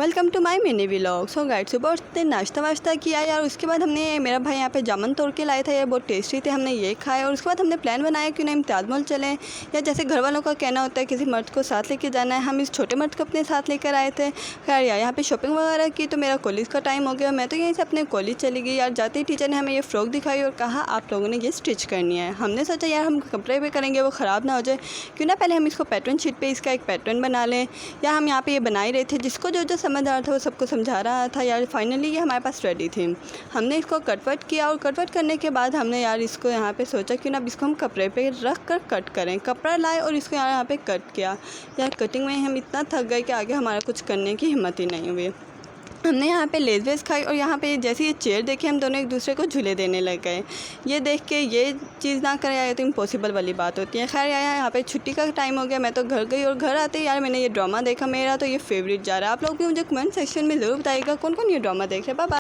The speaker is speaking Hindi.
Welcome to my mini vlog. So guys, सुबह उठते नाश्ता वाश्ता किया यार। उसके बाद हमने मेरा भाई यहाँ पे जामुन तोड़ के लाए थे यार, बहुत टेस्टी थे। हमने ये खाए और उसके बाद हमने प्लान बनाया क्यों ना हम ताजमहल चलें। या जैसे घर वालों का कहना होता है किसी मर्द को साथ लेके जाना है, हम इस छोटे मर्द को अपने साथ लेकर आए थे। खैर यार यहाँ पे शॉपिंग वगैरह की तो मेरा कॉलेज का टाइम हो गया। मैं तो यहीं से अपने कॉलेज चली गई यार। जाते ही टीचर ने हमें ये फ़्रॉक दिखाई और कहा आप लोगों ने ये स्टिच करनी है। हमने सोचा यार हम कपड़े पे करेंगे वो ख़राब ना हो जाए, क्यों ना पहले हम इसको पैटर्न शीट पे इसका एक पैटर्न बना लें। या हम यहाँ पे ये बना ही रहे थे, जिसको जो जो समझ आ रहा था वो सबको समझा रहा था यार। फाइनली ये हमारे पास रेडी थी। हमने इसको कटवट किया और कटवट करने के बाद हमने यार इसको यहाँ पे सोचा क्यों ना अब इसको हम कपड़े पे रख कर कट करें। कपड़ा लाए और इसको यहाँ पे कट किया। यार कटिंग में हम इतना थक गए कि आगे हमारा कुछ करने की हिम्मत ही नहीं हुई। हमने यहाँ पे लेस वेस खाई और यहाँ पे जैसे ये चेयर देखे हम दोनों एक दूसरे को झूले देने लग गए। ये देख के ये चीज़ ना करें यार तो इम्पॉसिबल वाली बात होती है। खैर यार यहाँ पे छुट्टी का टाइम हो गया, मैं तो घर गई और घर आते ही यार मैंने ये ड्रामा देखा। मेरा तो ये फेवरेट जा रहा है। आप लोग भी मुझे कमेंट सेक्शन में ज़रूर बताइएगा कौन कौन ये ड्रामा देख रहे हैं। Bye bye.